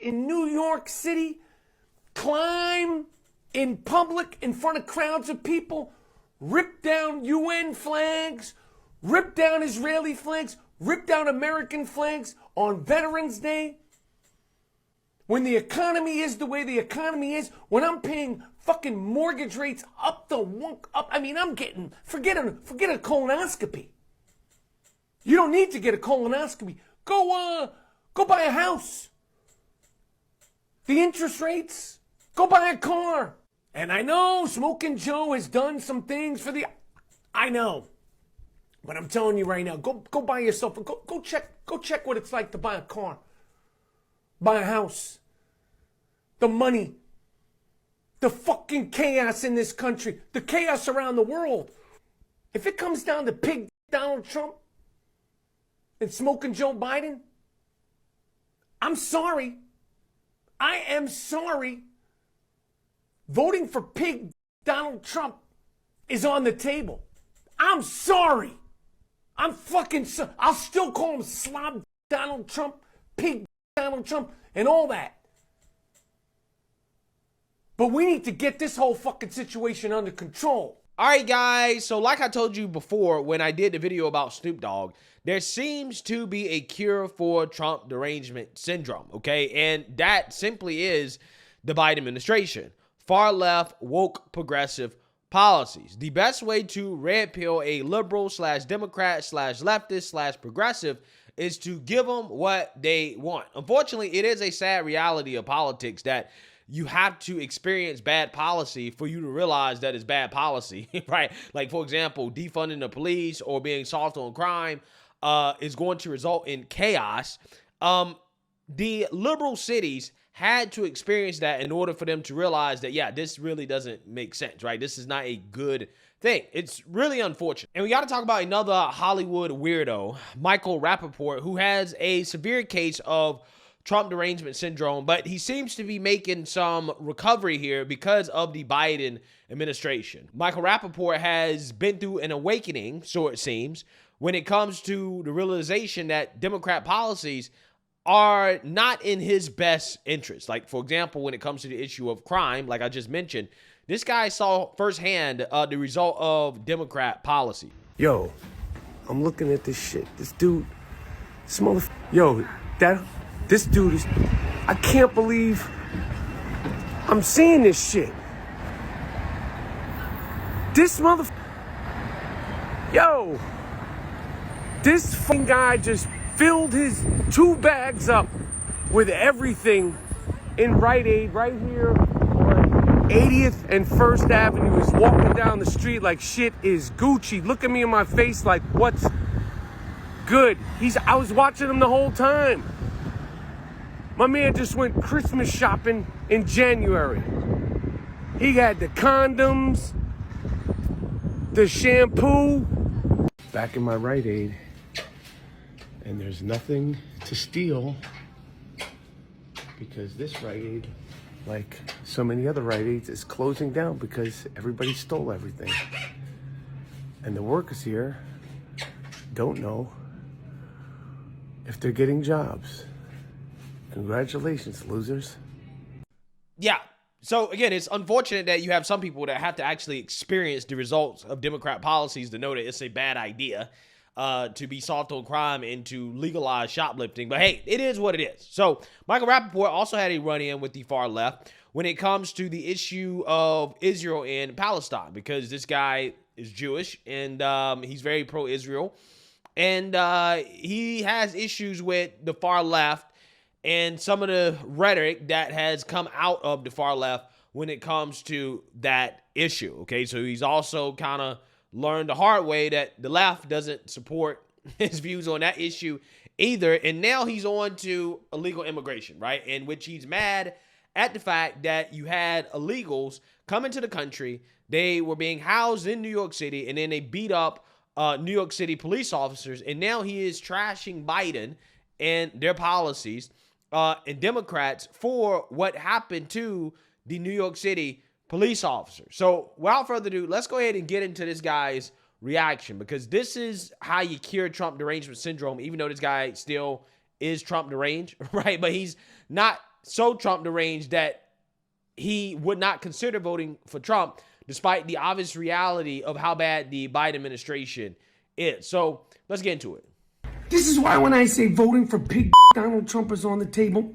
in New York City climb in public in front of crowds of people, rip down UN flags, rip down Israeli flags, rip down American flags on Veterans Day? When the economy is the way the economy is, when I'm paying fucking mortgage rates up, I mean, I'm getting, forget a colonoscopy. You don't need to get a colonoscopy. Go buy a house. The interest rates, go buy a car. And I know Smoking Joe has done some things for I know. But I'm telling you right now, go buy yourself, go check what it's like to buy a car. Buy a house. The money. The fucking chaos in this country. The chaos around the world. If it comes down to pig Donald Trump and Smoking Joe Biden, I'm sorry. I am sorry. Voting for pig Donald Trump is on the table. I'm sorry. I'm fucking sorry. I'll still call him slob Donald Trump, pig Donald Trump, and all that. But we need to get this whole fucking situation under control. All right, guys. So like I told you before when I did the video about Snoop Dogg, there seems to be a cure for Trump derangement syndrome, okay? And that simply is the Biden administration. Far left, woke, progressive policies. The best way to red pill a liberal / Democrat / leftist / progressive is to give them what they want. Unfortunately, it is a sad reality of politics that you have to experience bad policy for you to realize that it's bad policy, right? Like, for example, defunding the police or being soft on crime is going to result in chaos. The liberal cities had to experience that in order for them to realize that, yeah, this really doesn't make sense, right? This is not a good thing. It's really unfortunate. And we got to talk about another Hollywood weirdo, Michael Rapaport, who has a severe case of Trump derangement syndrome, but he seems to be making some recovery here because of the Biden administration. Michael Rapaport has been through an awakening, so it seems, when it comes to the realization that Democrat policies are not in his best interest. Like, for example, when it comes to the issue of crime, like I just mentioned, this guy saw firsthand the result of Democrat policy. Yo, I'm looking at this shit. This dude, this dude is, I can't believe I'm seeing this shit. This this fucking guy just filled his 2 bags up with everything in Rite Aid right here on 80th and 1st Avenue. He's walking down the street like shit is Gucci. Look at me in my face like what's good. I was watching him the whole time. My man just went Christmas shopping in January. He had the condoms, the shampoo. Back in my Rite Aid, and there's nothing to steal because this Rite Aid, like so many other Rite Aids, is closing down because everybody stole everything. And the workers here don't know if they're getting jobs. Congratulations, losers. Yeah. So, again, it's unfortunate that you have some people that have to actually experience the results of Democrat policies to know that it's a bad idea to be soft on crime and to legalize shoplifting. But, hey, it is what it is. So, Michael Rapaport also had a run-in with the far left when it comes to the issue of Israel and Palestine, because this guy is Jewish and he's very pro-Israel. And he has issues with the far left and some of the rhetoric that has come out of the far left when it comes to that issue, okay? So he's also kind of learned the hard way that the left doesn't support his views on that issue either, and now he's on to illegal immigration, right? In which he's mad at the fact that you had illegals come into the country, they were being housed in New York City, and then they beat up New York City police officers, and now he is trashing Biden and their policies and Democrats for what happened to the New York City police officers. So without further ado, let's go ahead and get into this guy's reaction, because this is how you cure Trump derangement syndrome, even though this guy still is Trump deranged, right? But he's not so Trump deranged that he would not consider voting for Trump, despite the obvious reality of how bad the Biden administration is. So let's get into it. This is why when I say voting for pig Donald Trump is on the table,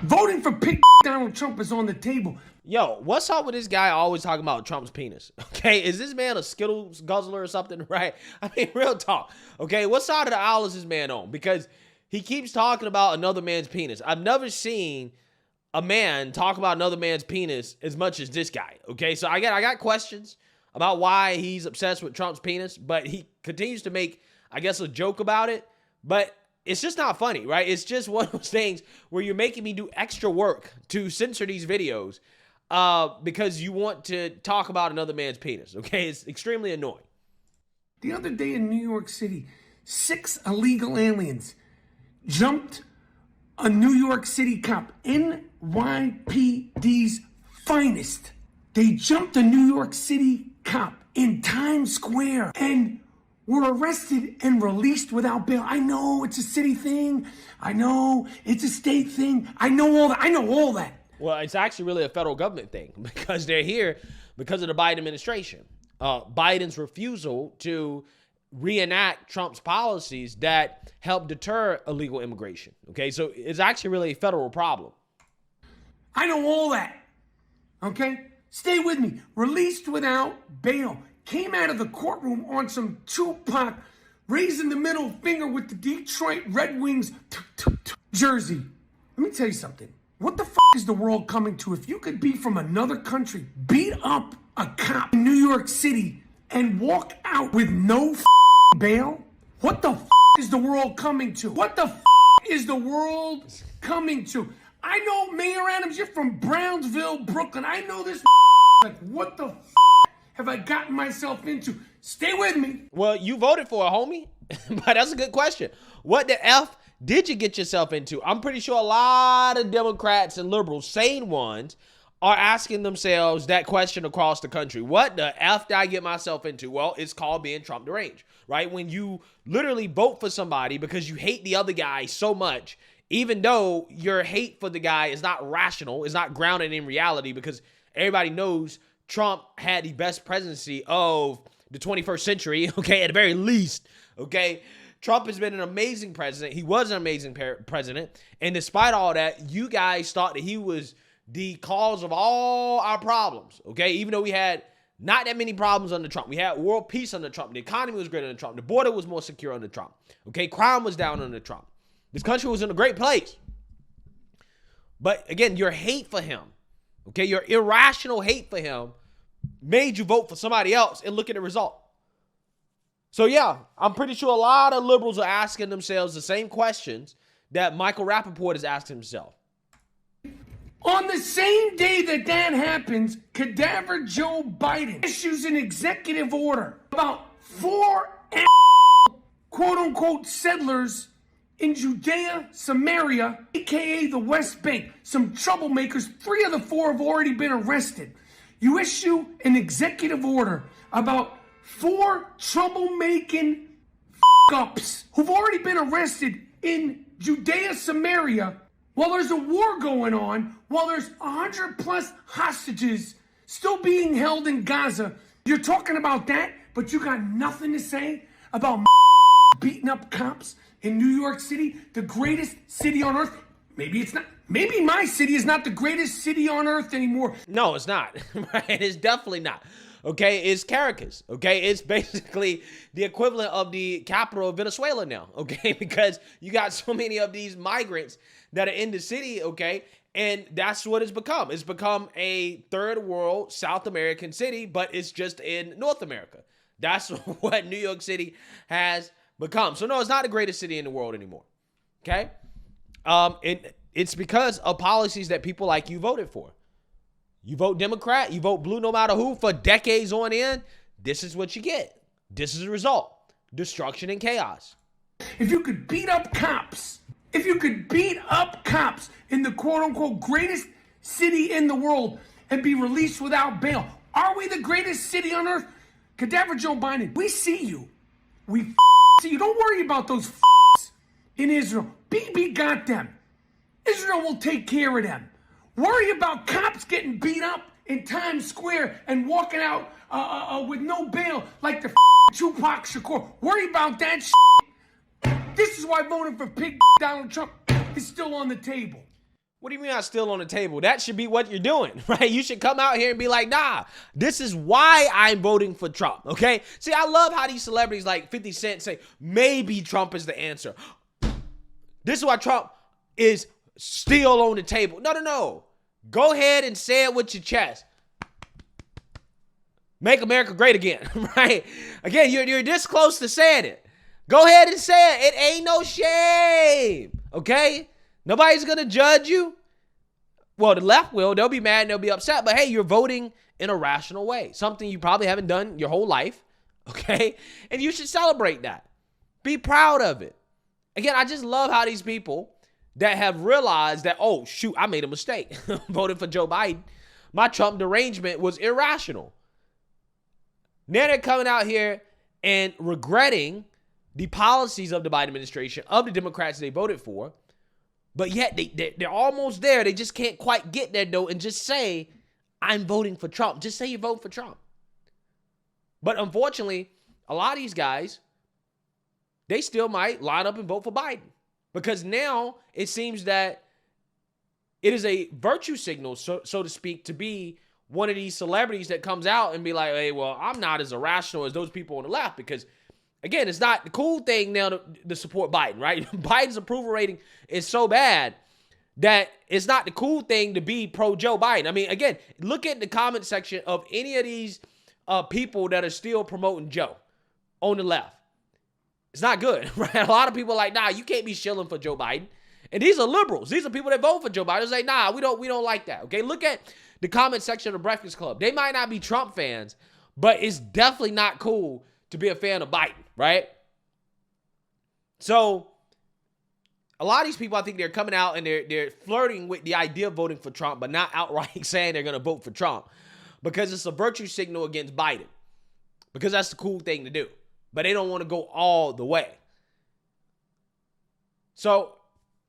voting for pig Donald Trump is on the table. Yo, what's up with this guy always talking about Trump's penis? Okay, is this man a Skittles guzzler or something, right? I mean, real talk. Okay, what side of the aisle is this man on? Because he keeps talking about another man's penis. I've never seen a man talk about another man's penis as much as this guy. Okay, so I got questions about why he's obsessed with Trump's penis, but he continues to make, I guess, a joke about it. But it's just not funny, right? It's just one of those things where you're making me do extra work to censor these videos because you want to talk about another man's penis. Okay, it's extremely annoying. The other day in New York City, 6 illegal aliens jumped a New York City cop, NYPD's finest. They jumped a New York City cop in Times Square and were arrested and released without bail. I know it's a city thing. I know it's a state thing. I know all that. Well, it's actually really a federal government thing because they're here because of the Biden administration. Biden's refusal to reenact Trump's policies that help deter illegal immigration. Okay, so it's actually really a federal problem. I know all that. Okay? Stay with me. Released without bail. Came out of the courtroom on some Tupac raising the middle finger with the Detroit Red Wings jersey. Let me tell you something. What the is the world coming to? If you could be from another country, beat up a cop in New York City, and walk out with no bail? What the is the world coming to? What the is the world coming to? I know Mayor Adams, you're from Brownsville, Brooklyn. I know this like, what the have I gotten myself into? Stay with me. Well, you voted for it, homie. But that's a good question. What the F did you get yourself into? I'm pretty sure a lot of Democrats and liberals, sane ones, are asking themselves that question across the country. What the F did I get myself into? Well, it's called being Trump deranged, right? When you literally vote for somebody because you hate the other guy so much, even though your hate for the guy is not rational, is not grounded in reality, because everybody knows Trump had the best presidency of the 21st century, okay, at the very least, okay? Trump has been an amazing president. He was an amazing president. And despite all that, you guys thought that he was the cause of all our problems, okay? Even though we had not that many problems under Trump. We had world peace under Trump. The economy was great under Trump. The border was more secure under Trump, okay? Crime was down under Trump. This country was in a great place. But again, your hate for him, okay, your irrational hate for him made you vote for somebody else, and look at the result. So yeah, I'm pretty sure a lot of liberals are asking themselves the same questions that Michael Rapaport is asking himself. On the same day that happens, Cadaver Joe Biden issues an executive order about 4 quote-unquote settlers in Judea, Samaria, aka the West Bank. Some troublemakers, 3 of the 4 have already been arrested. You issue an executive order about 4 troublemaking ups who've already been arrested in Judea, Samaria, while there's a war going on, while there's 100+ hostages still being held in Gaza. You're talking about that, but you got nothing to say about beating up cops in New York City, the greatest city on earth. Maybe it's not. Maybe my city is not the greatest city on earth anymore. No, it's not. Right? It's definitely not. Okay, it's Caracas. Okay, it's basically the equivalent of the capital of Venezuela now. Okay, because you got so many of these migrants that are in the city. Okay, and that's what it's become. It's become a third world South American city, but it's just in North America. That's what New York City has become. So no, it's not the greatest city in the world anymore. Okay, it's because of policies that people like you voted for. You vote Democrat, you vote blue no matter who for decades on end, this is what you get. This is the result. Destruction and chaos. If you could beat up cops, in the quote-unquote greatest city in the world and be released without bail, are we the greatest city on earth? Cadaver Joe Biden, we see you. We see you. Don't worry about those in Israel. Bibi got them. Israel will take care of them. Worry about cops getting beat up in Times Square and walking out with no bail like the Tupac Shakur. Worry about that shit. This is why voting for pig Donald Trump is still on the table. What do you mean I'm still on the table? That should be what you're doing, right? You should come out here and be like, nah, this is why I'm voting for Trump, okay? See, I love how these celebrities like 50 Cent say, maybe Trump is the answer. This is why Trump is still on the table. No. Go ahead and say it with your chest. Make America great again, right? Again, you're this close to saying it. Go ahead and say it. It ain't no shame, okay? Nobody's going to judge you. Well, the left will. They'll be mad and they'll be upset. But hey, you're voting in a rational way. Something you probably haven't done your whole life. Okay? And you should celebrate that. Be proud of it. Again, I just love how these people that have realized that, oh, shoot, I made a mistake. Voting for Joe Biden. My Trump derangement was irrational. Now they're coming out here and regretting the policies of the Biden administration, of the Democrats they voted for. But yet they're almost there. They just can't quite get there, though, and just say, I'm voting for Trump. Just say you vote for Trump. But unfortunately, a lot of these guys, they still might line up and vote for Biden. Because now it seems that it is a virtue signal, so to speak, to be one of these celebrities that comes out and be like, hey, well, I'm not as irrational as those people on the left. Because again, it's not the cool thing now to support Biden, right? Biden's approval rating is so bad that it's not the cool thing to be pro-Joe Biden. I mean, again, look at the comment section of any of these people that are still promoting Joe on the left. It's not good, right? A lot of people are like, nah, you can't be shilling for Joe Biden. And these are liberals. These are people that vote for Joe Biden. It's like, nah, we don't like that, okay? Look at the comment section of the Breakfast Club. They might not be Trump fans, but it's definitely not cool to be a fan of Biden, right? So a lot of these people, I think they're coming out and they're flirting with the idea of voting for Trump, but not outright saying they're going to vote for Trump because it's a virtue signal against Biden, because that's the cool thing to do. But they don't want to go all the way. So,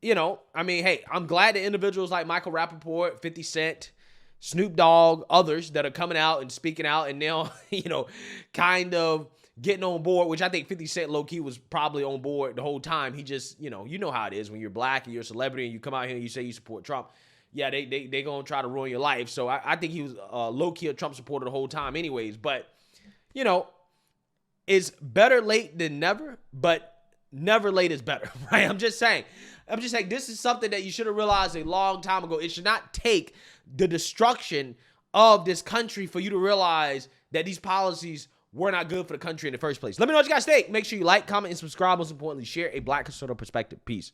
I mean, hey, I'm glad that individuals like Michael Rapaport, 50 Cent, Snoop Dogg, others that are coming out and speaking out and now, kind of getting on board, which I think 50 Cent low-key was probably on board the whole time. He just, you know how it is when you're black and you're a celebrity and you come out here and you say you support Trump. Yeah, they going to try to ruin your life. So I think he was low-key a Trump supporter the whole time anyways. But, it's better late than never, but never late is better, right? I'm just saying this is something that you should have realized a long time ago. It should not take the destruction of this country for you to realize that these policies were not good for the country in the first place. Let me know what you guys think. Make sure you like, comment, and subscribe. Most importantly, share a Black conservative perspective. Peace.